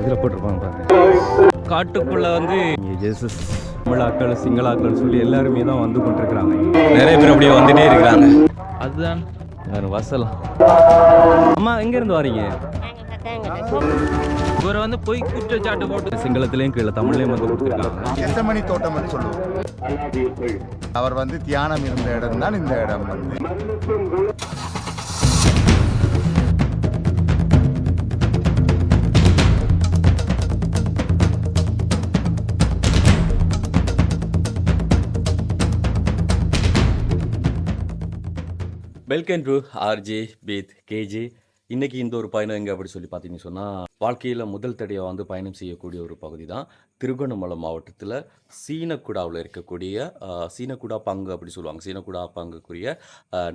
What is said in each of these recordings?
இதில் போட்டிருப்பாங்க பாருங்க. காட்டுக்குள்ளே வந்து ஜேசஸ் தமிழாக்கள் சிங்களாக்கள் சொல்லி எல்லாருமே தான் வந்து கொண்டிருக்கிறாங்க. நிறைய பேர் அப்படியே வந்துட்டே இருக்கிறாங்க. அதுதான் வசலாம். அம்மா எங்கேருந்து வரீங்க? இவரை வந்து போய் குற்றச்சாட்டு போட்டு சிங்களத்திலையும் கீழே தமிழ்லையும் வந்து கொடுத்துருக்காங்க. கெத்தமணி தோட்டம் சொல்லுவோம். அவர் வந்து தியானம் இருந்த இடம் தான் இந்த இடம் வந்து. வெல்கம் டு ஆர்ஜே பேத் கேஜே. இன்றைக்கி இந்த ஒரு பயணம் எங்கே அப்படி சொல்லி பார்த்தீங்கன்னு சொன்னால், வாழ்க்கையில் முதல் தடையாக வந்து பயணம் செய்யக்கூடிய ஒரு பகுதி தான் திருகோணமலை மாவட்டத்தில் சீனக்குடாவில் இருக்கக்கூடிய சீனக்குடா பங்கு அப்படி சொல்லுவாங்க. சீனக்குடா பங்குக்குரிய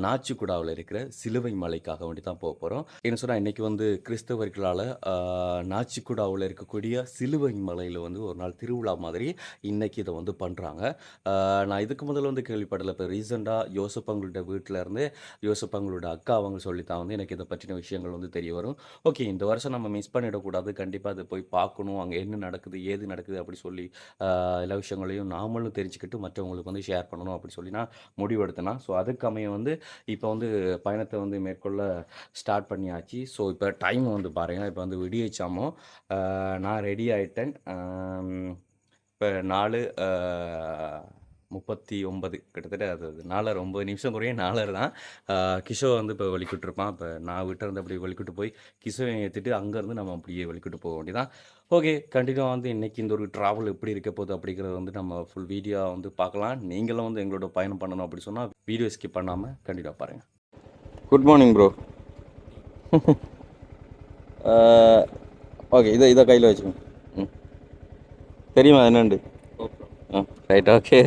நாச்சிக்குடாவில் இருக்கிற சிலுவை மலைக்காக வேண்டி தான் போக போகிறோம். என்ன சொன்னால், இன்றைக்கி வந்து கிறிஸ்தவர்களால் நாச்சிக்குடாவில் இருக்கக்கூடிய சிலுவை மலையில் வந்து ஒரு நாள் திருவிழா மாதிரி இன்றைக்கி இதை வந்து பண்ணுறாங்க. நான் இதுக்கு முதல்ல வந்து கேள்விப்படலை. இப்போ ரீசெண்டாக யோசப்பங்களோட வீட்டில் இருந்து யோசப்பங்களோட அக்கா அவங்க சொல்லித்தான் வந்து எனக்கு இதை பற்றின விஷயங்கள் வந்து தெரிய வரும். ஓகே, இந்த வருஷம் நம்ம மிஸ் பண்ணிடக்கூடாது, கண்டிப்பாக அதை போய் பார்க்கணும், அங்கே என்ன நடக்குது ஏது நடக்குது அப்படி சொல்லி எல்லா விஷயங்களையும் நாமளும் தெரிஞ்சுக்கிட்டு மற்றவங்களுக்கு வந்து ஷேர் பண்ணணும் அப்படி சொல்லி நான் முடிவெடுத்தேன்னா. ஸோ அதுக்கு அமைய வந்து இப்போ வந்து பயணத்தை வந்து மேற்கொள்ள ஸ்டார்ட் பண்ணியாச்சு. ஸோ இப்போ டைம் வந்து பாருங்கள், இப்போ வந்து விடியச்சாமோ நான் ரெடி ஆகிட்டேன். இப்போ 4:39 கிட்டத்தட்ட, அது 4:09 9 நிமிஷம் குறைய 4 தான். கிஷோ வந்து இப்போ வலிக்கிட்டுருப்பான். இப்போ நான் விட்டுருந்து அப்படி வலிக்கிட்டு போய் கிஷோவை ஏற்றிட்டு அங்கேருந்து நம்ம அப்படியே வலிக்கிட்டு போக வேண்டியதான். ஓகே, கண்டினியூவாக வந்து இன்றைக்கி இந்த ஒரு ட்ராவல் எப்படி இருக்க போகுது அப்படிங்கிறத வந்து நம்ம ஃபுல் வீடியோ வந்து பார்க்கலாம். நீங்களும் வந்து எங்களோட பயணம் பண்ணணும் அப்படி சொன்னால் வீடியோ ஸ்கிப் பண்ணாமல் கண்டினியூவாக பாருங்கள். Good morning bro. ஓகே, இதை கையில் வச்சுக்கோங்க. தெரியுமா என்னண்டு? Right, okay.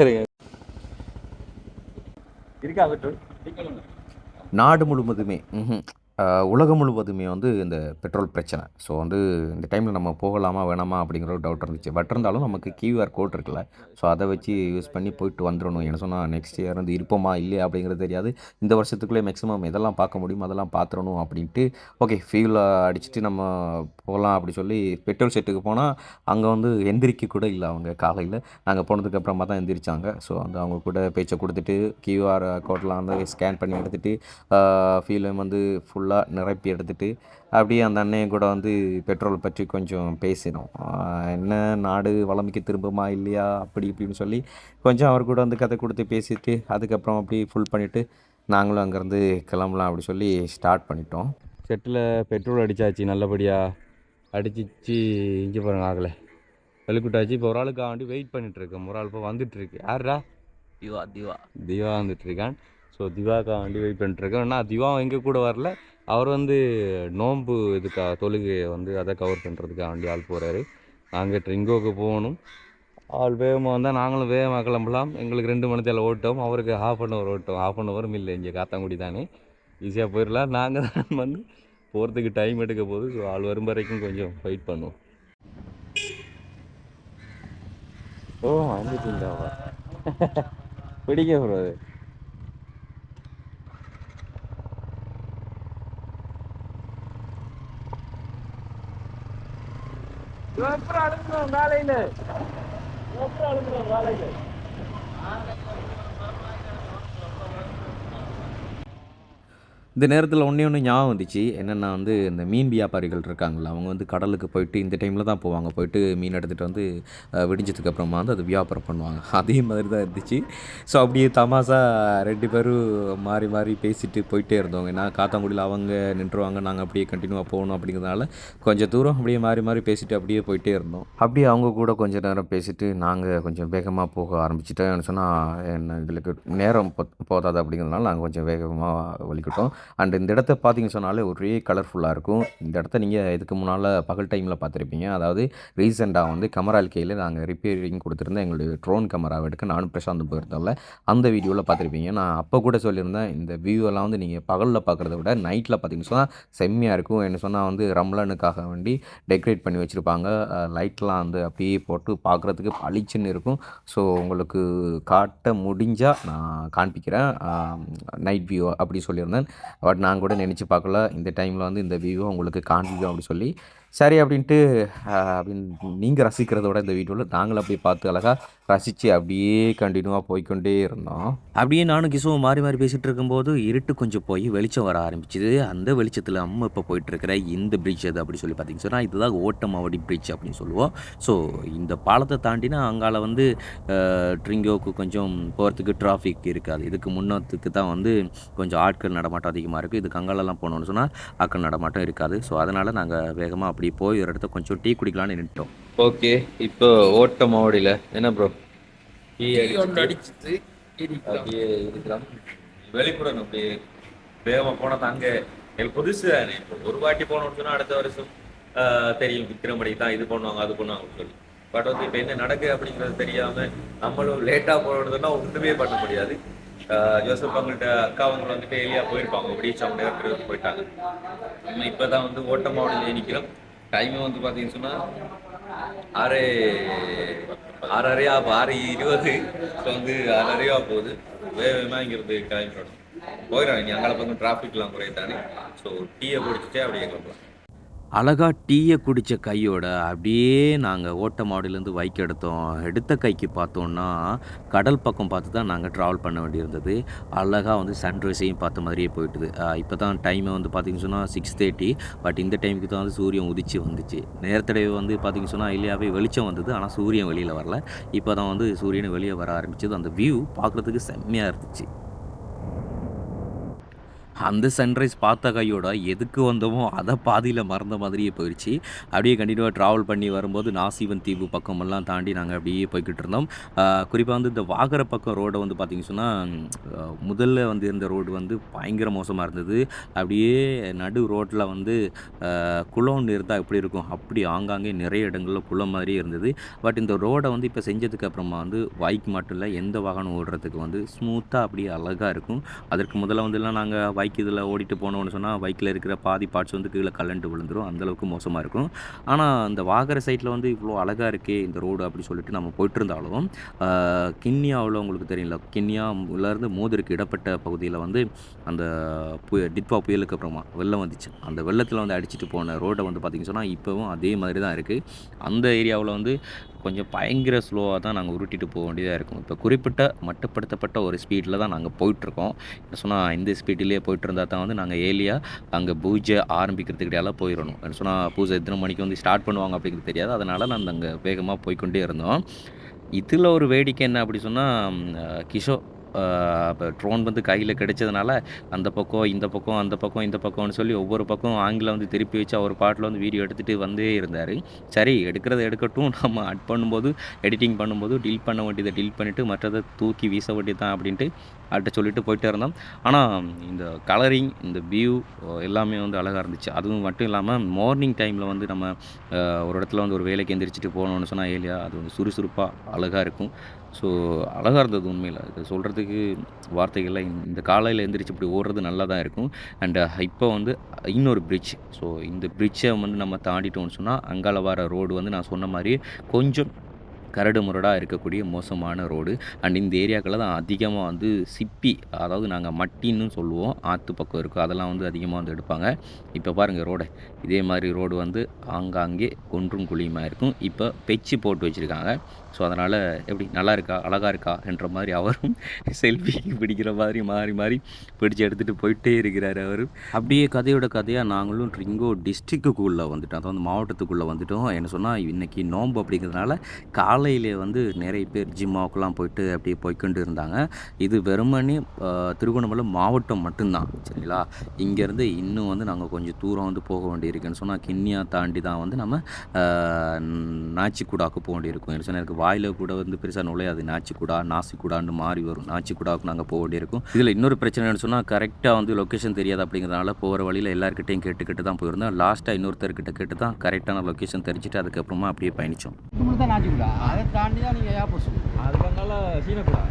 நாடு முழுவதுமே உலகம் முழுவதுமே வந்து இந்த பெட்ரோல் பிரச்சனை. ஸோ வந்து இந்த டைமில் நம்ம போகலாமா வேணாமா அப்படிங்கிற ஒரு டவுட் இருந்துச்சு. பட் இருந்தாலும் நமக்கு கியூஆர் கோட் இருக்குல்ல, ஸோ அதை வச்சு யூஸ் பண்ணி போயிட்டு வந்துடணும். என்ன சொன்னால், நெக்ஸ்ட் இயர் வந்து இருப்போமா இல்லையா அப்படிங்கிறது தெரியாது. இந்த வருஷத்துக்குள்ளே மேக்ஸிமம் எதெல்லாம் பார்க்க முடியுமோ அதெல்லாம் பார்த்துடணும் அப்படின்ட்டு ஓகே ஃபியூல் அடிச்சுட்டு நம்ம போகலாம் அப்படி சொல்லி பெட்ரோல் செட்டுக்கு போனால் அங்கே வந்து எந்திரிக்க கூட இல்லை. அவங்க காலையில் நாங்கள் போனதுக்கப்புறமா தான் எந்திரிச்சாங்க. ஸோ வந்து அவங்க கூட பேச்சை கொடுத்துட்டு கியூஆர் கோட்லாம் வந்து ஸ்கேன் பண்ணி எடுத்துகிட்டு ஃபியூலையும் வந்து ஃபுல்லாக நிரப்பி எடுத்துகிட்டு அப்படியே அந்த அண்ணையும் கூட வந்து பெட்ரோல் பற்றி கொஞ்சம் பேசினோம். என்ன நாடு வளமைக்கு திரும்புமா இல்லையா அப்படி இப்படின்னு சொல்லி கொஞ்சம் அவர் கூட வந்து கதை கொடுத்து பேசிட்டு அதுக்கப்புறம் அப்படி ஃபுல் பண்ணிவிட்டு நாங்களும் அங்கேருந்து கிளம்பலாம் அப்படி சொல்லி ஸ்டார்ட் பண்ணிட்டோம். செட்டில் பெட்ரோல் அடித்தாச்சு, நல்லபடியாக அடிச்சிச்சு. இங்கே பாருங்க, ஆகலை, வெளிக்கிட்டாச்சு. இப்போ ஒரு ஆளுக்கு ஆண்டி வெயிட் பண்ணிகிட்ருக்கேன். ஒரு ஆள் இப்போ வந்துட்டுருக்கு. யாரா? திவா வந்துட்டுருக்கான். ஸோ திவாக்கா வண்டி வெயிட் பண்ணிட்டுருக்கேன். ஆனால் திவா எங்கே கூட வரல. அவர் வந்து நோன்பு இதுக்காக தொழுகையை வந்து அதை கவர் பண்ணுறதுக்காக வண்டி ஆள் போகிறாரு. நாங்கள் ட்ரிங்கோவுக்கு போகணும். ஆள் வேகமாக வந்தால் நாங்களும் வேகமாக கிளம்பலாம். எங்களுக்கு 2 மணி நேரத்தில் ஓட்டோம், அவருக்கு ½ ஓட்டோம். ½ இல்லை, இங்கே காத்தாங்குடி தானே, ஈஸியாக போயிடலாம். நாங்கள் தான் வந்து போகிறதுக்கு டைம் எடுக்க போகுது. ஸோ ஆள் வரும் வரைக்கும் கொஞ்சம் வெயிட் பண்ணுவோம். ஓ, வந்துட்டீங்களாவா? பிடிக்க போகிறது. வேலையில் இந்த நேரத்தில் ஒன்று ஞாபகம் வந்துச்சு. என்னென்னா வந்து இந்த மீன் வியாபாரிகள் இருக்காங்களா, அவங்க வந்து கடலுக்கு போயிட்டு இந்த டைமில் தான் போவாங்க. போயிட்டு மீன் எடுத்துகிட்டு வந்து விடிஞ்சதுக்கப்புறமா வந்து அது வியாபாரம் பண்ணுவாங்க. அதே மாதிரி தான் இருந்துச்சு. ஸோ அப்படியே தமாசா 2 பேரும் மாறி மாறி பேசிட்டு போயிட்டே இருந்தோம். ஏன்னா காத்தாங்குடியில் அவங்க நின்றுவாங்க, நாங்கள் அப்படியே கண்டினியூவாக போகணும் அப்படிங்கிறதுனால கொஞ்சம் தூரம் அப்படியே மாறி மாறி பேசிட்டு அப்படியே போயிட்டே இருந்தோம். அப்படியே அவங்க கூட கொஞ்சம் நேரம் பேசிட்டு நாங்கள் கொஞ்சம் வேகமாக போக ஆரம்பிச்சிட்டோம். சொன்னால் என்ன எங்களுக்கு நேரம் போதாது அப்படிங்கிறதுனால நாங்கள் கொஞ்சம் வேகமாக வலிக்கிட்டோம். அண்ட் இந்த இடத்த பார்த்தீங்கன்னு சொன்னாலே ஒரே கலர்ஃபுல்லாக இருக்கும். இந்த இடத்த நீங்கள் இதுக்கு முன்னால் பகல் டைமில் பார்த்துருப்பீங்க. அதாவது ரீசெண்டாக வந்து கமரால்கையில் நாங்கள் ரிப்பேரிங் கொடுத்துருந்தேன் எங்களுடைய ட்ரோன் கேமராவை எடுக்க நானும் பிரசாந்த் போயிருந்தோம்ல, அந்த வீடியோவில் பார்த்துருப்பீங்க. நான் அப்போ கூட சொல்லியிருந்தேன், இந்த வியூவெல்லாம் வந்து நீங்கள் பகலில் பார்க்குறத விட நைட்டில் பார்த்தீங்கன்னு சொன்னால் செம்மையாக இருக்கும். என்ன சொன்னால் வந்து ரம்லானுக்காக வேண்டி டெக்கரேட் பண்ணி வச்சுருப்பாங்க. லைட்லாம் வந்து அப்படியே போட்டு பார்க்குறதுக்கு பளிச்சுன்னு இருக்கும். ஸோ உங்களுக்கு காட்ட முடிஞ்சால் நான் காண்பிக்கிறேன் நைட் வியூ அப்படி சொல்லியிருந்தேன். பட் நான் கூட நினச்சி பார்க்கல இந்த டைமில் வந்து இந்த வியூவை உங்களுக்கு காண்பிக்கும் அப்படி சொல்லி. சரி அப்படின்ட்டு நீங்கள் ரசிக்கிறதோட இந்த வீடியோவில் நாங்களும் அப்படியே பார்த்து அழகாக ரசித்து அப்படியே கண்டினியூவாக போய்க்கொண்டே இருந்தோம். அப்படியே நானும் கிசுவும் மாறி மாறி பேசிகிட்டு இருக்கும்போது இருட்டு கொஞ்சம் போய் வெளிச்சம் வர ஆரம்பிச்சுது. அந்த வெளிச்சத்தில் நம்ம இப்போ போயிட்டுருக்கிற இந்த பிரிட்ஜ் அது அப்படி சொல்லி பார்த்தீங்கன்னு சொன்னால் இதுதான் ஓட்டமாவடி பிரிட்ஜ் அப்படின்னு சொல்லுவோம். ஸோ இந்த பாலத்தை தாண்டினா அங்கால வந்து ட்ரிங்கோவுக்கு கொஞ்சம் போகிறதுக்கு டிராஃபிக் இருக்காது. இதுக்கு முன்னத்துக்கு தான் வந்து கொஞ்சம் ஆட்கள் நடமாட்டம் அதிகமாக இருக்குது. இதுக்கு அங்காலெல்லாம் போனோம்னு சொன்னால் ஆட்கள் நடமாட்டம் இருக்காது. ஸோ அதனால் நாங்கள் வேகமாக அப்படி போய் ஒரு இடத்த கொஞ்சம் டீ குடிக்கலான்னு நின்றுட்டோம். ஓகே, இப்போ ஓட்டமாவடியில் என்ன ப்ரோ டீ அடிச்சுட்டு அப்படியே இருக்கலாம். வெளிப்புறம் அப்படியே வேகமாக போனால் அங்கே எனக்கு புதுசு தானே. இப்போ ஒரு வாட்டி போனோம்னு சொன்னால் அடுத்த வருஷம் தெரியும் விக்ரமடி தான் இது பண்ணுவாங்க அது பண்ணுவாங்கன்னு சொல்லி. பட் வந்து இப்போ என்ன நடக்கு அப்படிங்கிறது தெரியாமல் நம்மளும் லேட்டாக போனோம்னா ஒன்றுமே பண்ண முடியாது. ஜோசப் அவங்கள்ட்ட அக்கா அவங்க வந்துட்டு ஏரியா போயிருப்பாங்க, பீச் அவங்க நேரத்துக்கு போயிட்டாங்க. நம்ம இப்போ தான் வந்து ஓட்டமாவடியில் நிற்கிறோம். டைமே வந்து பார்த்தீங்கன்னு சொன்னால் 6:30 6:20. ஸோ வந்து 6:30 போகுது. வேகமாக இங்கிருந்து கிளம்பிடணும். போயிடும் இங்கே அங்கே பக்கம் டிராஃபிக்லாம் குறையத்தானே. ஸோ டீயை குடிச்சிட்டே அப்படியே கிளம்பலாம். அழகாக டீயை குடித்த கையோட அப்படியே நாங்கள் ஓட்டமாவடியிலேருந்து பைக் எடுத்தோம். எடுத்த கைக்கு பார்த்தோன்னா கடல் பக்கம் பார்த்து தான் நாங்கள் ட்ராவல் பண்ண வேண்டியிருந்தது. அழகாக வந்து சன்ரைஸையும் பார்த்த மாதிரியே போயிட்டுது. இப்போ தான் டைமை வந்து பார்த்திங்கன்னு சொன்னால் 6:30. பட் இந்த டைமுக்கு தான் வந்து சூரியன் உதிச்சு வந்துச்சு. நேரத்தடவை வந்து பார்த்திங்கன்னு சொன்னால் இல்லையாவே வெளிச்சம் வந்தது, ஆனால் சூரியன் வெளியில் வரல. இப்போ தான் வந்து சூரியன் வெளியே வர ஆரம்பிச்சது. அந்த வியூ பார்க்குறதுக்கு செம்மையாக இருந்துச்சு. அந்த சன்ரைஸ் பார்த்த கையோட எதுக்கு வந்தோமோ அதை பாதியில் மறந்த மாதிரியே போயிடுச்சு. அப்படியே கண்டினியூவாக ட்ராவல் பண்ணி வரும்போது நாசிவன் தீவு பக்கமெல்லாம் தாண்டி நாங்கள் அப்படியே போய்கிட்டு இருந்தோம். குறிப்பாக வந்து இந்த வாகர பக்கம் ரோடை வந்து பார்த்திங்க சொன்னால் முதல்ல வந்து இருந்த ரோடு வந்து பயங்கர மோசமாக இருந்தது. அப்படியே நடு ரோட்டில் வந்து குளம்னு இருந்தால் எப்படி இருக்கும் அப்படி ஆங்காங்கே நிறைய இடங்களில் குளம் மாதிரியே இருந்தது. பட் இந்த ரோடை வந்து இப்போ செஞ்சதுக்கு அப்புறமா வந்து பைக் மட்டும் இல்லை எந்த வாகனம் ஓடுறதுக்கு வந்து ஸ்மூத்தாக அப்படியே அழகாக இருக்கும். அதற்கு முதல்ல வந்துலாம் நாங்கள் பைக் இதில் ஓடிட்டு போனோம்னு சொன்னால் பைக்கில் இருக்கிற பாதி பார்ட்ஸ் வந்து கீழே கலண்டு விழுந்துடும். அந்தளவுக்கு மோசமாக இருக்கும். ஆனால் இந்த வாகர சைட்டில் வந்து இவ்வளோ அழகாக இருக்கே இந்த ரோடு அப்படி சொல்லிட்டு நம்ம போயிட்டு இருந்தாலும் கிண்ணியாவில் உங்களுக்கு தெரியல, கிண்ணியாவிலேருந்து மோதிருக்கு இடப்பட்ட பகுதியில் வந்து அந்த டிட்வா புயலுக்கு அப்புறமா வெள்ளம் வந்துச்சு. அந்த வெள்ளத்தில் வந்து அடிச்சுட்டு போன ரோடை வந்து பார்த்திங்கன்னு சொன்னால் இப்போவும் அதே மாதிரி தான் இருக்குது. அந்த ஏரியாவில் வந்து கொஞ்சம் பயங்கர ஸ்லோவாக தான் நாங்கள் உருட்டிட்டு போக வேண்டியதாக இருக்கும். இப்போ குறிப்பிட்ட மட்டுப்படுத்தப்பட்ட ஒரு ஸ்பீடில் தான் நாங்கள் போயிட்டுருக்கோம். என்ன சொன்னால் இந்த ஸ்பீடிலே போயிட்டு இருந்தால் தான் வந்து நாங்கள் ஏலியாக அங்கே பூஜை ஆரம்பிக்கிறதுக்கிடையால போயிடணும். என்ன சொன்னால் பூஜை எத்தனை மணிக்கு வந்து ஸ்டார்ட் பண்ணுவாங்க அப்படிங்கிறது தெரியாது. அதனால் நாங்கள் அங்கே வேகமாக போய்கொண்டே இருந்தோம். இதில் ஒரு வேடிக்கை என்ன அப்படி சொன்னால் இப்போ ட்ரோன் வந்து கையில் கிடைச்சதுனால அந்த பக்கம் இந்த பக்கம் அந்த பக்கம் இந்த பக்கம்னு சொல்லி ஒவ்வொரு பக்கம் ஆங்கிலம் வந்து திருப்பி வச்சு அவர் பாட்டில் வந்து வீடியோ எடுத்துகிட்டு வந்தே இருந்தார். சரி எடுக்கிறத எடுக்கட்டும், நம்ம அட் பண்ணும்போது எடிட்டிங் பண்ணும்போது டீல் பண்ண வேண்டியதை டீல் பண்ணிவிட்டு மற்றதை தூக்கி வீச வேண்டியது தான் அப்படின்ட்டு அவர்கிட்ட சொல்லிட்டு போயிட்டே இருந்தோம். ஆனால் இந்த கலரிங் இந்த வியூ எல்லாமே வந்து அழகாக இருந்துச்சு. அதுவும் மட்டும் இல்லாமல் மார்னிங் டைமில் வந்து நம்ம ஒரு இடத்துல வந்து ஒரு வேலைக்கு எந்திரிச்சிட்டு போனோம்னு சொன்னால் ஏலியா அது வந்து சுறுசுறுப்பாக அழகாக இருக்கும். ஸோ அழகாக இருந்தது உண்மையில். இது சொல்கிறதுக்கு வார்த்தைகளில் இந்த காலையில் எந்திரிச்சு இப்படி ஓடுறது நல்லா தான் இருக்கும். அண்டு இப்போ வந்து இன்னொரு பிரிட்ஜ். ஸோ இந்த பிரிட்ஜை வந்து நம்ம தாண்டிட்டோம்னு சொன்னால் அங்கால வர ரோடு வந்து நான் சொன்ன மாதிரி கொஞ்சம் கரடு முரடாக இருக்கக்கூடிய மோசமான ரோடு. அண்ட் இந்த ஏரியாக்களில் தான் அதிகமாக வந்து சிப்பி, அதாவது நாங்கள் மட்டின்னு சொல்லுவோம், ஆற்று பக்கம் இருக்கும், அதெல்லாம் வந்து அதிகமாக வந்து எடுப்பாங்க. இப்போ பாருங்கள் ரோடை, இதே மாதிரி ரோடு வந்து ஆங்காங்கே குன்றும் குழியுமாக இருக்கும். இப்போ பெச்சு போட்டு வச்சுருக்காங்க. ஸோ அதனால் எப்படி நல்லா இருக்கா அழகாக இருக்கா என்ற மாதிரி அவரும் செல்ஃபிக்கு பிடிக்கிற மாதிரி மாறி மாறி பிடிச்சி எடுத்துகிட்டு போயிட்டே இருக்கிறார் அவர். அப்படியே கதையோட கதையாக நாங்களும் ட்ரிங்கோ டிஸ்ட்ரிக்குள்ளே வந்துட்டோம், அதாவது மாவட்டத்துக்குள்ளே வந்துட்டோம். என்ன சொன்னால் இன்றைக்கி நோம்பு அப்படிங்கிறதுனால காலையிலே வந்து நிறைய பேர் ஜிம்மாவுக்கெல்லாம் போயிட்டு அப்படியே போய்கொண்டு இருந்தாங்க. இது வெறுமனே திருகோணமலை மாவட்டம் மட்டும்தான், சரிங்களா. இங்கேருந்து இன்னும் வந்து நாங்கள் கொஞ்சம் தூரம் வந்து போக வேண்டியிருக்குன்னு சொன்னால் கிண்ணியா தாண்டி தான் வந்து நம்ம நாச்சிக்குடாவுக்கு போக வேண்டியிருக்கும். என்ன சொன்னால் எனக்கு வாயில் கூட வந்து பெருசாக நுழையாது. நாச்சிக்குடா நாசிக்குடான்னு மாறி வரும். நாச்சிக்குடாவுக்கு நாங்கள் போக வேண்டியிருக்கும். இதில் இன்னொரு பிரச்சனைன்னு சொன்னால் கரெக்டாக வந்து லொக்கேஷன் தெரியாது அப்படிங்கிறதுனால போகிற வழியில் எல்லாருக்கிட்டையும் கேட்டு தான் போயிருந்தோம். லாஸ்ட்டாக இன்னொருத்தர்கிட்ட கேட்டு தான் கரெக்டான லொக்கேஷன் தெரிஞ்சுட்டு அதுக்கப்புறமா அப்படியே பயணித்தோம். அதை தாண்டி தான் நீங்கள் ஏர்போர்ட் சொல்லுங்கள். அதுக்காக சீனக்கூடா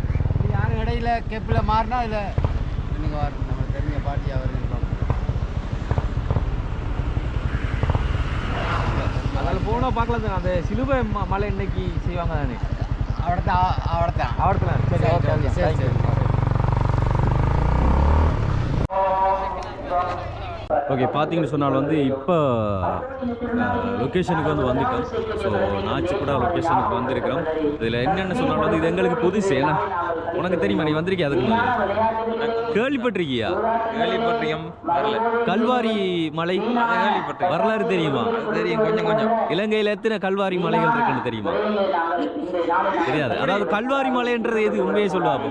யாரும் இடையில கெப்பில் மாறினா அதில் நீங்கள் வரணும். நம்ம தெரிஞ்ச பாட்டி அவர் அதில் போனால் பார்க்கலாம். அந்த சிலுவை மலை இன்னைக்கு செய்வாங்க தானே, அவடத்தான் சரி. சரி. ஓகே, பார்த்தீங்கன்னு சொன்னால் வந்து இப்போ லொக்கேஷனுக்கு வந்து வந்துட்டோம். ஸோ நாச்சிக்குடா லொக்கேஷனுக்கு வந்திருக்கிறோம். இதில் என்னென்ன சொன்னாலும் வந்து இது எங்களுக்கு புதுசு. ஏன்னா உனக்கு தெரியுமா, நீ வந்திருக்கியா அதுக்கு முன்னாடி? கேள்விப்பட்டிருக்கியா? கேள்விப்பட்டிருக்கேன், வரல. கல்வாரி மலை கேள்விப்பட்டிருக்கேன். வரலாறு தெரியுமா? தெரியும், கொஞ்சம் கொஞ்சம். இலங்கையில் எத்தனை கல்வாரி மலைகள் இருக்குன்னு தெரியுமா? தெரியாது. அதாவது கல்வாரி மலைன்றது எது, உண்மையை சொல்லுவாங்க.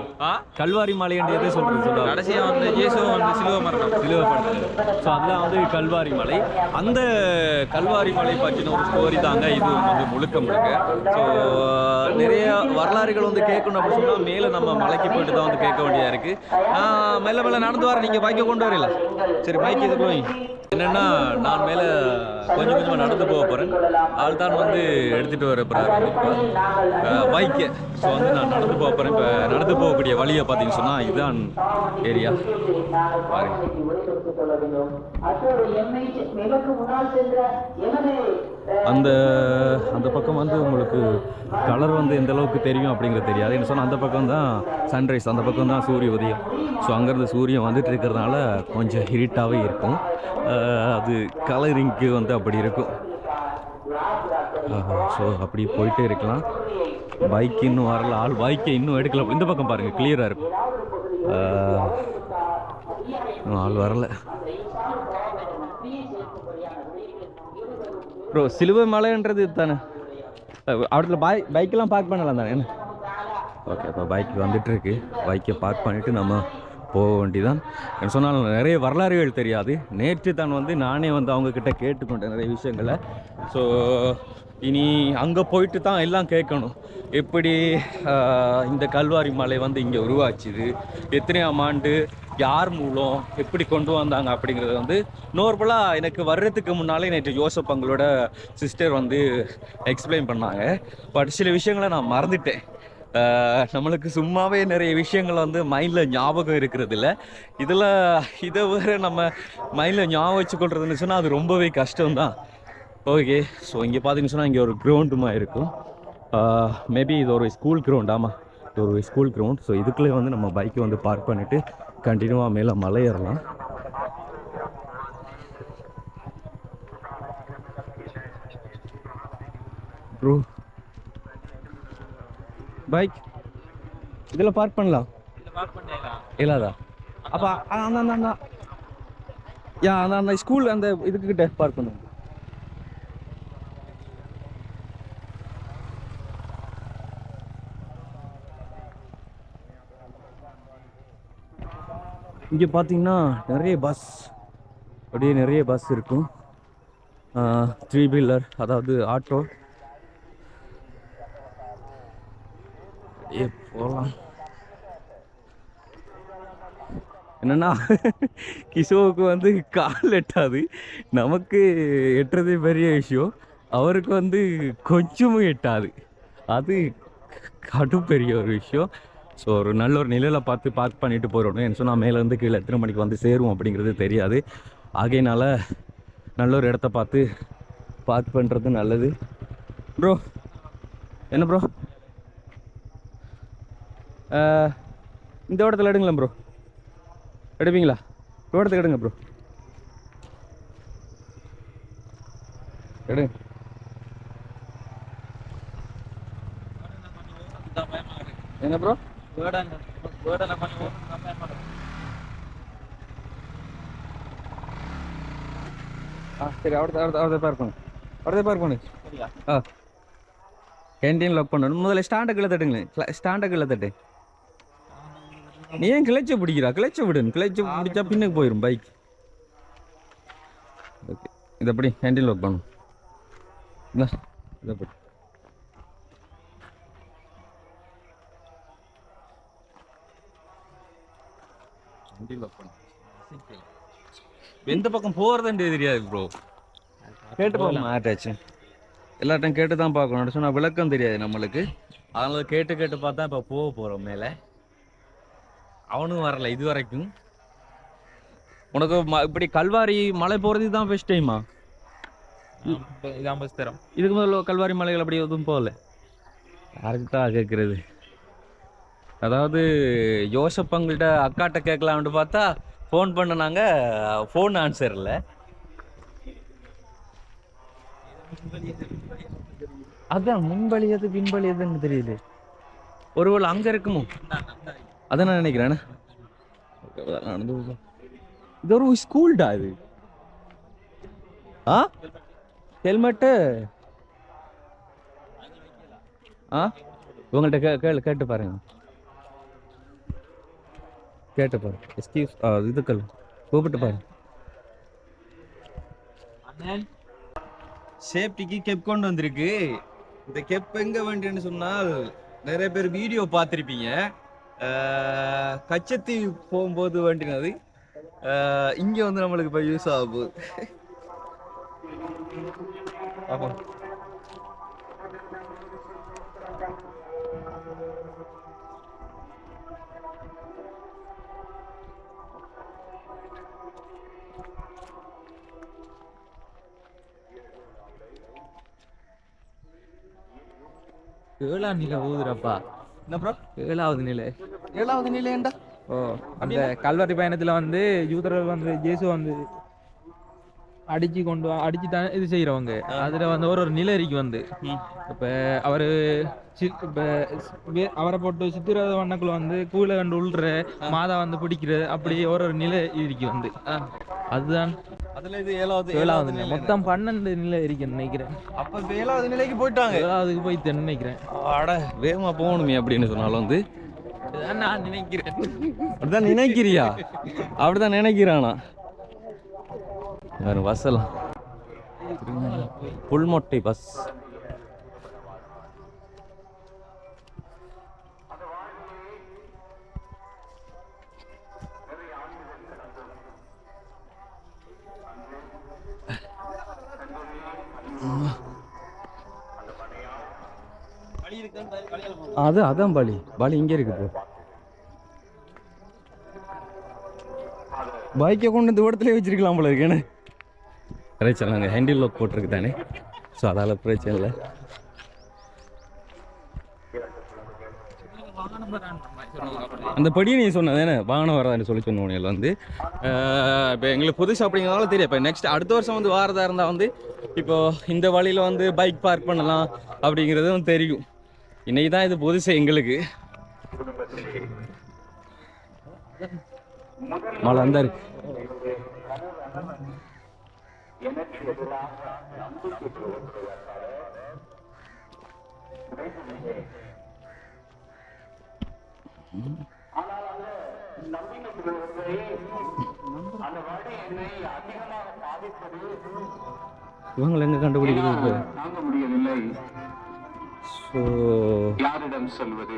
கல்வாரி மலை என்று எதை சொல்றது சொல்லுவாங்க? கடைசியாக வந்து இயேசு வந்து சிலுவை மரணம். சிலுவை படுத்தது. ஸோ அதுதான் வந்து கல்வாரி மலை. அந்த கல்வாரி மலை பற்றின ஒரு ஸ்டோரி தாங்க இது வந்து முழுக்க முழுக்க. ஸோ நிறைய வரலாறுகள் வந்து கேட்கணும் அப்படின்னு சொன்னால் மேலே நம்ம மலைக்கு போயிட்டு தான் வந்து கேட்க வேண்டியதாக இருக்குது. நான் மெல்ல மெல்ல நடந்து வரேன், நீங்கள் பைக்கை கொண்டு வரல. சரி, பைக் இது போய் என்னென்னா நான் மேலே கொஞ்சம் கொஞ்சமாக நடந்து போக போகிறேன். ஆள் தான் வந்து எடுத்துகிட்டு வர போகிறார் பைக்கை. ஸோ வந்து நான் நடந்து போக போகிறேன். இப்போ நடந்து போகக்கூடிய வழியை பார்த்தீங்கன்னு சொன்னால் இதுதான் ஏரியா பாருங்க. அந்த அந்த பக்கம் வந்து உங்களுக்கு கலர் வந்து எந்த அளவுக்கு தெரியும் அப்படிங்கிறது தெரியாது. என்ன சொன்னால் அந்த பக்கம் தான் சன்ரைஸ், அந்த பக்கம் தான் சூரிய உதயம். ஸோ அங்கேருந்து சூரியன் வந்துட்டு இருக்கிறதுனால கொஞ்சம் ஹீட்டாகவே இருக்கும். அது கலரிங்க்கு வந்து அப்படி இருக்கும். ஸோ அப்படி போயிட்டே இருக்கலாம். பைக் இன்னும் வரல, ஆள் பைக்கை இன்னும் எடுக்கல. இந்த பக்கம் பாருங்கள், கிளியராக இருக்கும். ஆள் வரல ப்ரோ. சிலுவை மலைன்றது தானே, அவடத்துல பைக்கெல்லாம் பார்க் பண்ணலாம் தானே என்ன? ஓகே, அப்போ பைக் வந்துட்டுருக்கு. பைக்கை பார்க் பண்ணிவிட்டு நம்ம போக வேண்டிதான். என்ன சொன்னாலும் நிறைய வரலாறுகள் தெரியாது. நேற்று தான் வந்து நானே வந்து அவங்கக்கிட்ட கேட்டுக்கொண்டேன் நிறைய விஷயங்களை. ஸோ இனி அங்கே போயிட்டு தான் எல்லாம் கேட்கணும். எப்படி இந்த கல்வாரி மலை வந்து இங்கே உருவாச்சுது, எத்தனையாம் ஆண்டு, யார் மூலம், எப்படி கொண்டு வந்தாங்க அப்படிங்கிறது வந்து நார்மலாக எனக்கு வர்றதுக்கு முன்னாலே நேற்று யோசப் அவங்களோட சிஸ்டர் வந்து எக்ஸ்பிளைன் பண்ணாங்க. பட் சில விஷயங்களை நான் மறந்துட்டேன். நம்மளுக்கு சும்மாவே நிறைய விஷயங்கள் வந்து மைண்டில் ஞாபகம் இருக்கிறது இல்லை. இதில் இதை வேறு நம்ம மைண்டில் ஞாபகம் வச்சுக்கொள்றதுன்னு சொன்னால் அது ரொம்பவே கஷ்டம்தான். ஓகே, ஸோ இங்கே பார்த்தீங்கன்னு சொன்னால் இங்கே ஒரு கிரவுண்டுமா இருக்கும். மேபி இது ஒரு ஸ்கூல் கிரவுண்ட். ஆமாம், இது ஒரு ஸ்கூல் கிரவுண்ட். ஸோ இதுக்குள்ளே வந்து நம்ம பைக்கை வந்து பார்க் பண்ணிவிட்டு கண்டினியூவாக மேலே மலை ஏறலாம். ப்ரோ, பைக் இதில் பார்க் பண்ணலாம் இல்லாதா? அப்போ அந்த யா அந்த ஸ்கூல் அந்த இதுக்கிட்ட பார்க் பண்ணுங்க. இங்கே பார்த்தீங்கன்னா நிறைய பஸ், அப்படியே நிறைய பஸ் இருக்கும். 3 வீலர், அதாவது ஆட்டோ. போகலாம். என்னென்னா கிஷோவுக்கு வந்து கால் எட்டாது, நமக்கு எட்டுறதே பெரிய விஷயம். அவருக்கு வந்து கொஞ்சமும் எட்டாது, அது கடும் பெரிய ஒரு விஷயம். ஸோ ஒரு நல்ல ஒரு நிலையில் பார்த்து பார்க் பண்ணிட்டு போயிடணும். என்ன சொன்னால் மேலேருந்து கீழே எத்தனை மணிக்கு வந்து சேருவோம் அப்படிங்கிறது தெரியாது. ஆகையினால நல்ல ஒரு இடத்த பார்த்து பார்க் பண்ணுறது நல்லது. ப்ரோ, என்ன ப்ரோ, இந்த இடத்துல எடுங்களேன் ப்ரோ. எடுப்பீங்களா? இடத்துக்கு எடுங்க ப்ரோ, எடுங்க. என்ன ப்ரோ? சரி, அவரதை பார்க் பண்ணு, அவரதை பார்க் பண்ணு. கேன்டீன் லாக் பண்ணணும். முதல்ல ஸ்டாண்டை கீழே தட்டுங்களேன், ஸ்டாண்டை கீழே தட்டு. நீ ஏன் கிளச்சை பிடிக்கிறா? கிளச்சை விடுன்னு, கிளச்சை பிடிச்சா பின்னுக்கு போயிடும் பைக். ஓகே, இதை எப்படி கேன்டீன் லாக் பண்ணணும்? இதை படி. எந்த பக்கம் போகிறதுன்றே தெரியாது ப்ரோ. கேட்டு போகலாம் ஆட்டாச்சு. எல்லாத்தையும் கேட்டு தான் பார்க்கணும். சொன்னால் விளக்கம் தெரியாது நம்மளுக்கு. அதனால கேட்டு கேட்டு பார்த்தா இப்போ போக போகிறோம் மேலே. அவனும் வரல இது வரைக்கும். உனக்கு இப்படி கல்வாரி மலை போகிறது தான் ஃபர்ஸ்ட் டைமா? இதுக்கு முதல்ல கல்வாரி மலைகள் அப்படி எதுவும் போகல. யாருக்கு தான் கேட்குறது? அதாவது யோசப்பங்கள்கிட்ட அக்காட்ட கேட்கலாம்னு பார்த்தா ஃபோன் பண்ணனாங்க, ஃபோன் ஆன்சர் இல்லை. அதான் முன்பலி எது பின்பலி எதுன்னு தெரியுது. ஒருவேளை அங்கே இருக்குமோ, அதான் நான் நினைக்கிறேன். இது ஒரு ஸ்கூல்டா இது. ஆ ஹெல்மெட்டு இவங்கள்ட்ட கேட்டு பாருங்க, கேட்டு பாருங்க. எஸ்கியூஸ் இதுக்கள் கூப்பிட்டு பாருங்க. சேஃப்டிக்கு கெப் கொண்டு வந்திருக்கு. இந்த கெப் எங்க வேண்டியன்னு சொன்னால் நிறைய பேர் வீடியோ பார்த்துருப்பீங்க. கச்சத்தி போகும்போது வேண்டினது இங்க வந்து நம்மளுக்கு இப்போ யூஸ் ஆக போகுது. ஆமாம், ஏழாம் நிலை ஊதுறப்பா. என்ன ப்ரோ? ஏழாவது நிலை. ஏழாவது நிலையண்டா? ஓ, அந்த கல்வரி பயணத்தில் வந்து யூதர்கள் வந்து இயேசு வந்து அடிச்சு தான் இது செய்கிறவங்க. அதில் வந்து ஒரு நிலை இருக்கு வந்து. இப்போ அவர் இப்போ அவரை போட்டு சித்திரவதை வண்ணக்குள்ள வந்து கூலை கண்டு உள்ற மாதா வந்து பிடிக்கிறது, அப்படி ஒரு நிலை இருக்கு வந்து. அதுதான் அதுல இது ஏழாவது நிலை. மொத்தம் 12 நிலை இருக்குன்னு நினைக்கிறேன். அப்ப ஏழாவது நிலைக்கு போயிட்டாங்க. ஏழாவதுக்கு போய் நினைக்கிறேன். அட வேகமா போகணுமே அப்படின்னு சொன்னாலும் வந்து நான் நினைக்கிறேன். அப்படிதான் நினைக்கிறியா? அப்படிதான் நினைக்கிறானா? வேறு பஸ் எல்லாம் புல்மொட்டை பஸ். அதான் பலி இங்கே இருக்கு. இப்போ பைக்கை கொண்டு இந்த இடத்துல வச்சிருக்கலாம் போல இருக்கேன்னு. பிரச்சனை நாங்கள் ஹேண்டில் லாக் போட்டிருக்கு தானே, ஸோ அதால் பிரச்சனை இல்லை. அந்த படியை நீ சொன்னதானே வாகனம் வராதுன்னு சொல்லி சொன்னோம் வந்து. இப்போ எங்களுக்கு புதுசு அப்படிங்கிறதால தெரியும். இப்போ நெக்ஸ்ட் அடுத்த வருஷம் வந்து வாரதாக இருந்தால் வந்து இப்போ இந்த வழியில் வந்து பைக் பார்க் பண்ணலாம் அப்படிங்கிறதும் தெரியும். இன்னைக்கு தான் இது புதுசு எங்களுக்கு. மழை அந்த இருக்கு. இவங்களை எங்க கண்டுபிடிக்கிறது?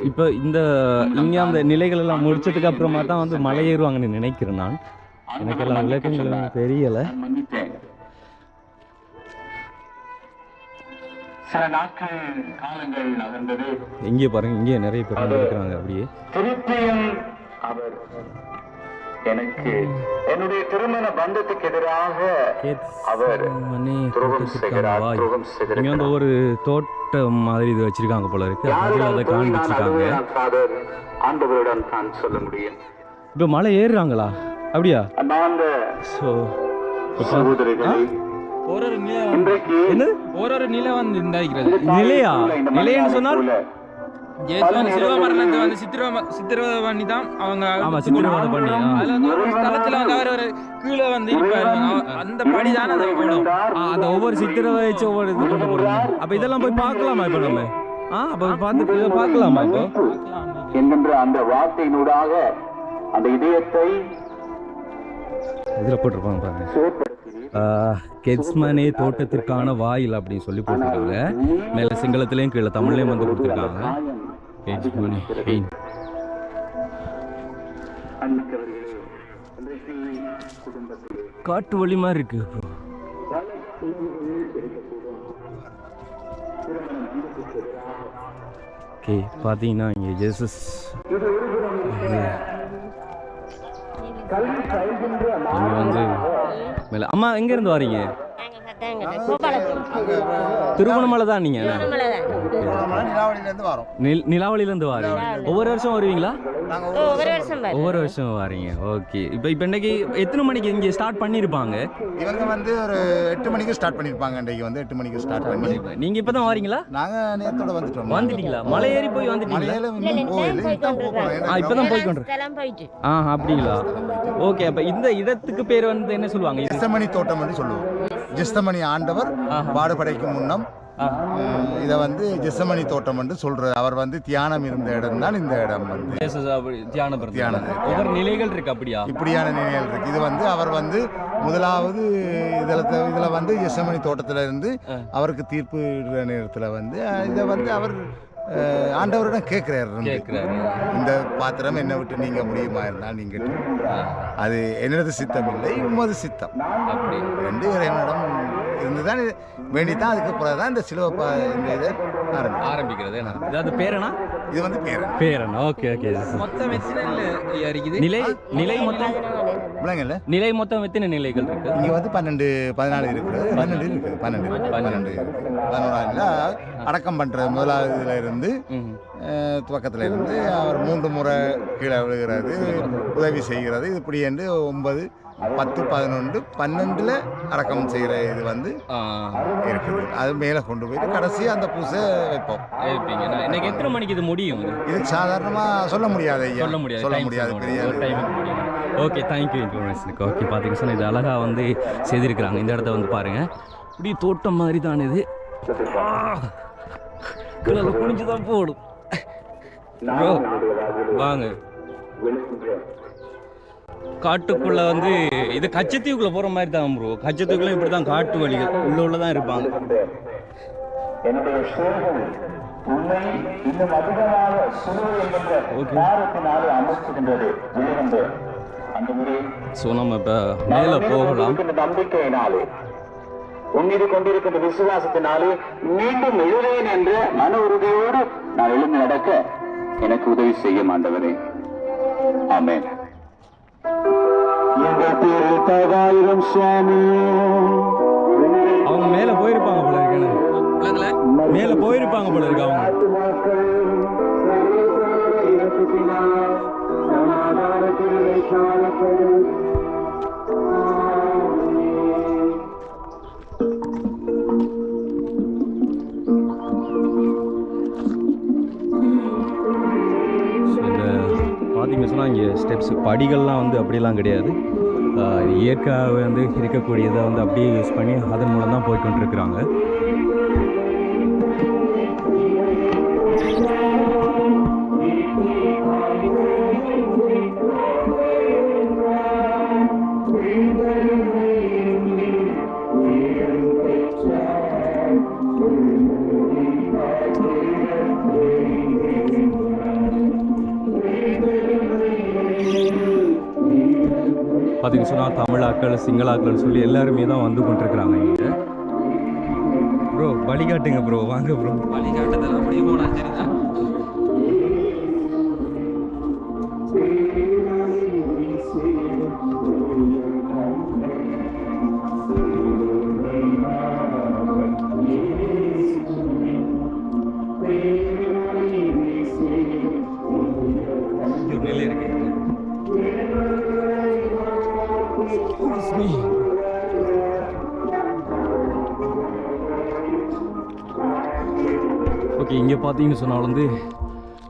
இப்போ இந்த இங்கே அந்த நிலைகள் எல்லாம் முடிச்சதுக்கு அப்புறமா தான் வந்து மலை ஏறுவாங்கன்னு நினைக்கிறேன் நான். எனக்கெல்லாம் விளக்கங்கள் தெரியல. சில நாட்கள் காலங்கள் நகர்ந்தது. இங்கே பாருங்க, இங்கே நிறைய பேர் இருக்கிறாங்க. அப்படியே திருப்பியும் அவர் எனக்கு என்னுடைய திருமண பந்தத்துக்கு எதிராக அவர் இங்க வந்து ஒரு தோட்டம் மாதிரி இது வச்சிருக்காங்க போல இருக்கு. அதை காண்பிச்சிருக்காங்க. ஆண்டவரிடம் தான் சொல்ல முடியும். இப்போ மலை ஏறுறாங்களா? அப்படியா? ஸோ ஒரு நிலை வந்து இருந்தாகிறது. நிலையா? நிலைன்னு சொன்னால் சிறுவமரணத்தை வந்து சித்திரவதை பண்ணி தான் அவங்க. ஆமா, சித்திரவதை பண்ணி அதுல வந்து ஒரு ஸ்தலத்துல வந்து அவர் ஒரு கீழே வந்து இருப்பாரு. அந்த படிதான அதை போடும். அந்த ஒவ்வொரு சித்திரவதை வச்சு ஒவ்வொரு இது கொண்டு போடுறாங்க. அப்ப இதெல்லாம் போய் பார்க்கலாமா இப்போ நம்ம? அப்ப பார்த்து இதை பார்க்கலாமா இப்போ என்கின்ற அந்த வார்த்தையினூடாக அந்த இதயத்தை இதுல போட்டிருப்பாங்க பாருங்க. கெட்ஸ்மனே தோட்டத்திற்கான வாயில் அப்படின்னு சொல்லி போட்டிருக்காங்க. மேலே சிங்களத்திலையும் கீழே தமிழ்லையும் வந்து கொடுத்துருக்காங்க. காட்டு வழி மாதிரி இருக்கு. ஓகே, பார்த்தீங்கன்னா இங்கே ஜேசஸ் இங்கே வந்து மேலே. அம்மா எங்கேருந்து வரீங்க? திருவண்ணாமலை தான். நீங்கள் நிலாவளியிலேருந்து வரோம். நிலாவளியிலேருந்து வாரீங்க? ஒவ்வொரு வருஷம் வருவீங்களா? நாங்கள் ஒவ்வொரு வருஷம் வரும். ஒவ்வொரு வருஷம் வாரீங்க. ஓகே. இப்போ இன்னைக்கு எத்தனை மணிக்கு இங்கே ஸ்டார்ட் பண்ணியிருப்பாங்க? இவங்க வந்து ஒரு 8 மணிக்கு ஸ்டார்ட் பண்ணியிருப்பாங்க. இன்றைக்கு வந்து 8 மணிக்கு ஸ்டார்ட் பண்ணி நீங்கள் இப்போ தான் வாரீங்களா? நாங்கள் நேரத்தோட வந்துட்டோம். வந்துட்டீங்களா? மலை ஏறி போய் வந்துட்டீங்களா? மலையில இன்னும் போகல, இப்பதான் போகணும். இப்போ தான் போய்க்கொண்டு. இதெல்லாம் போயிட்டு அப்படிங்களா? ஓகே. அப்போ இந்த இடத்துக்கு பேர் வந்து என்ன சொல்லுவாங்க? ஜிஸ்தமணி தோட்டம் என்று சொல்லுவோம். ஜிஸ்தமணி ஆண்டவர் பாடுபடைக்கும் முன்னம் இதை வந்து ஜெசமணி தோட்டம் என்று சொல்றது. அவர் வந்து தியானம் இருந்த இடம் தான் இந்த இடம் வந்து தியானம். ஒவ்வொரு நிலைகள் இருக்கு. அப்படியா? இப்படியான நிலைகள் இருக்கு. இது வந்து அவர் வந்து முதலாவது இதுல வந்து ஜெசமணி தோட்டத்துல இருந்து அவருக்கு தீர்ப்பு நேரத்துல வந்து இதை வந்து அவர் ஆண்டவரிடம் கேட்கிறாரு, இந்த பாத்திரம் என்னை விட்டு நீங்க முடியுமா இருந்தால் நீங்க, அது என்னது சித்தம் இல்லை, உமது சித்தம் அப்படி ரெண்டு இறைவனிடம் இருந்துதான் வேண்டித்தான். அதுக்கு பிறகு தான் இந்த சிலுவை இந்த இதை ஆரம்பிக்கிறது. அது பேரனா? இது வந்து பேரன். Okay okay. மொத்தம் எத்தனை நிலை நிலை மொத்தம் விளங்கல? நிலை மொத்தம் எத்தனை நிலைகள் இருக்கு? இங்க வந்து 14 இருக்குது. 12 11 அடக்கம் பண்றது முதலாவதுல இருந்து துவக்கத்துல இருந்து அவர் 3 முறை கீழே விழுகிறது, உதவி செய்கிறது, இப்படி என்று 9 10 11 12 அடக்கம் செய்கிற இது வந்து இருக்குது. அது மேலே கொண்டு போயிட்டு கடைசி அந்த பூசை வைப்போம். இன்னைக்கு எத்தனை மணிக்கு இது முடியும்? இது சாதாரணமாக சொல்ல முடியாது ஐயா, சொல்ல முடியாது பெரிய டைமுக்கு முடியும். Okay, thank you இன்ஃபர்மேஷனுக்கு. ஓகே, பார்த்தீங்கன்னா சொன்னால் இது அழகாக வந்து செய்திருக்கிறாங்க. இந்த இடத்த வந்து பாருங்கள், இப்படி தோட்டம் மாதிரி தான் இது. கீழே குனிஞ்சு தான் போடும். வாங்க, காட்டுக்குள்ள வந்து இது கச்சத்தீவுக்குள்ள போற மாதிரி தான் ப்ரோ. கச்சத்தீவுக்குள்ள இப்படி தான் காட்டு வழிகள் உள்ள தான் இருப்பாங்க. என்னுடைய சோகம் உண்மை இன்னும் அதிகமாக சுருள் அமைச்சுகின்றது. அந்த முறை ஸோ நம்ம இப்போ மேலே போகலாம். நம்பிக்கையினாலே உன்மீது கொண்டிருக்கின்ற விசுவாசத்தினாலே மீண்டும் எழுவேன் என்ற மன உறுதியோடு நான் எழுந்து நடக்க எனக்கு உதவி செய்ய ஆண்டவரே. ஆமென். எங்கள் பேரு தகாயிரம் சுவாமி. அவங்க மேலே போயிருப்பாங்க போல இருக்கு, மேலே போயிருப்பாங்க போல இருக்கு அவங்க. பார்த்தீங்கன்னு சொன்னால் இங்கே ஸ்டெப்ஸ் படிகள்லாம் வந்து அப்படிலாம் கிடையாது. இயற்கையாக வந்து இருக்கக்கூடியதை வந்து அப்படியே யூஸ் பண்ணி அதன் மூலம் தான் போய்கொண்டிருக்கிறாங்க. பார்த்தீங்கன்னு சொன்னால் தமிழாக்கள், சிங்களாக்கள் சொல்லி எல்லாருமே தான் வந்து கொண்டிருக்கிறாங்க இங்கே. ப்ரோ வழிகாட்டுங்க ப்ரோ, வாங்க ப்ரோ. வழிகாட்டுதல் அப்படியே போனா சரிதான். ஓகே, இங்கே பார்த்தீங்கன்னு சொன்னால் வந்து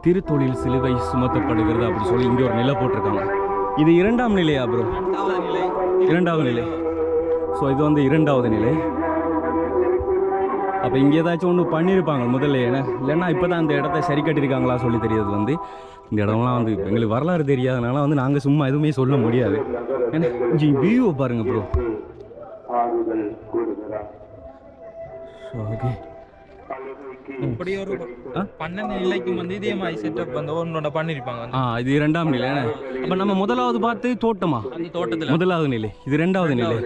திருத்தொழில் சிலுவை சுமத்தப்படுகிறது அப்படி சொல்லி இங்கே ஒரு நிலை போட்டிருக்காங்க. இது 2ஆம் நிலையா ப்ரோ? 2வது நிலை. ஸோ இது வந்து 2வது நிலை. அப்போ இங்கே ஏதாச்சும் ஒன்று பண்ணியிருப்பாங்க முதல்ல, ஏன்னா இல்லைன்னா இப்போ தான் அந்த இடத்த சரி கட்டியிருக்காங்களா சொல்லி தெரியாது. வந்து இந்த இடம்லாம் வந்து எங்களுக்கு வரலாறு தெரியாதனால வந்து நாங்கள் சும்மா எதுவுமே சொல்ல முடியாது. ஏன்னா இங்கே வியூவை பாருங்கள் ப்ரோ. ஓகே, இப்படி ஒரு 12 நிலைக்கும் வந்து இதே மாதிரி செட்டப் வந்து ஒன்னோட பண்ணிருப்பாங்க. இது 2ஆம் நிலை. அப்ப நம்ம முதலாவது பார்த்து தோட்டமா? அந்த தோட்டத்துல முதலாவது நிலை, இது 2வது நிலை.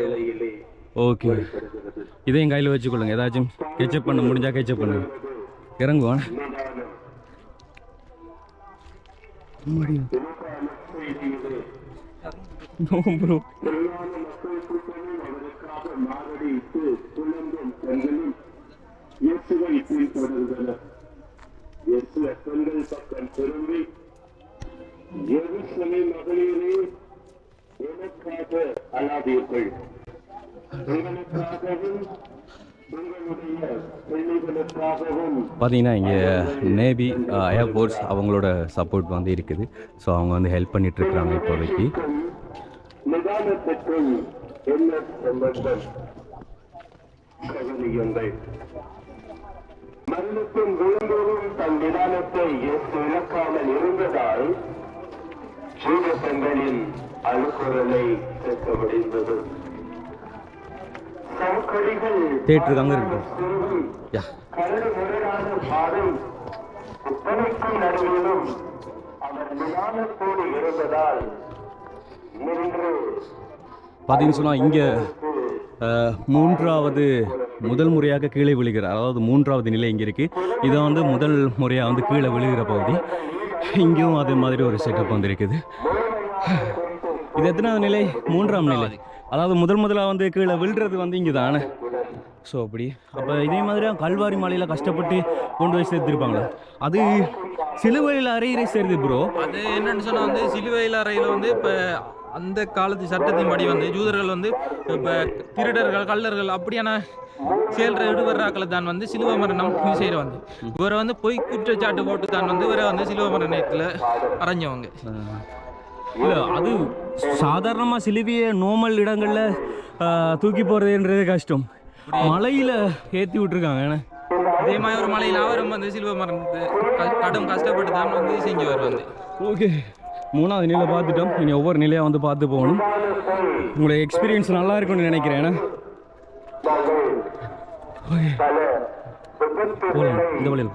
ஓகே, இதையும் கையில் வச்சுக்கொள்ளுங்க. ஏதாச்சும் கெச்சப் பண்ண முடிஞ்சா கெச்சப் பண்ணுங்க. இறங்குவான் ப்ரோ. இயேசுவை பின்தொடர்ந்தனர். திரும்பி எருசலேம் மகளிரே எனக்காக அழாதீர்கள், உங்களுக்காகவும் உங்களுடைய பிள்ளைகளுக்காகவும் பார்த்தீங்கன்னா இங்கே நேவி ஏர்ஃபோர்ஸ் அவங்களோட சப்போர்ட் வந்து இருக்குது. ஸோ அவங்க வந்து ஹெல்ப் பண்ணிட்டு இருக்காங்க இப்போதைக்கு. நிதானத்திற்கும் என்ன சம்பந்தம்? கவனியுங்கள். மரணத்தின் விழுந்தோறும் தன் நிதானத்தை இழக்காமல் இருந்ததால் ஜீவசங்களின் அழுக்குறலை கேட்க முடிந்தது. சவுக்கடிகள் தேட்டருக்கு அங்கே இருக்கு. யா கரடு முரடான பாதை இத்தனைக்கும் நடுவிலும் அவர் நிதானத்தோடு இருந்ததால் நின்று பார்த்தீங்கன்னு சொன்னால் இங்கே முதல் முறையாக கீழே விழுகிறார். அதாவது 3வது நிலை இங்கே இருக்குது. இது வந்து முதல் முறையாக வந்து கீழே விழுகிற பகுதி. இங்கேயும் அதே மாதிரி ஒரு செட்டப் வந்து இருக்குது. இது எத்தனாவது நிலை? 3ஆம் நிலை. அதாவது முதலாக வந்து கீழே விழுறது வந்து இங்கே தானே. ஸோ அப்படி அப்போ இதே மாதிரியாக கல்வாரி மலையில் கஷ்டப்பட்டு கொண்டு போய் சேர்த்துருப்பாங்களா? அது சிலுவையில் அறையிறை சேர்த்து ப்ரோ. அது என்னன்னு சொன்னால் வந்து சிலுவையில் அறையில் வந்து இப்போ அந்த காலத்து சட்டத்தின்படி வந்து ஜூதர்கள் வந்து இப்போ திருடர்கள் கள்ளர்கள் அப்படியான செயல்ற விடுவர்றாக்களை தான் வந்து சிலுவை மரணம் இது செய்கிற வந்து இவரை வந்து பொய் குற்றச்சாட்டு போட்டு தான் வந்து இவரை வந்து சிலுவை மரணத்தில் அரைஞ்சவங்க. இல்லை அது சாதாரணமாக சிலுவையை நோமல் இடங்களில் தூக்கி போகிறதுன்றது கஷ்டம். மலையில் ஏற்றி விட்டுருக்காங்க. ஏன்னா அதே மாதிரி ஒரு மலையில் அவரும் வந்து சிலுவை மரணத்தை கடும் கஷ்டப்பட்டு தான் வந்து செஞ்சவர் வந்து. ஓகே, 3வது நிலை பார்த்துட்டோம். இனி ஒவ்வொரு நிலையாக வந்து பார்த்து போகணும். உங்களுடைய எக்ஸ்பீரியன்ஸ் நல்லா இருக்கும்னு நினைக்கிறேன். ஏன்னா ஓகே போகலாம் இந்த வழியில்.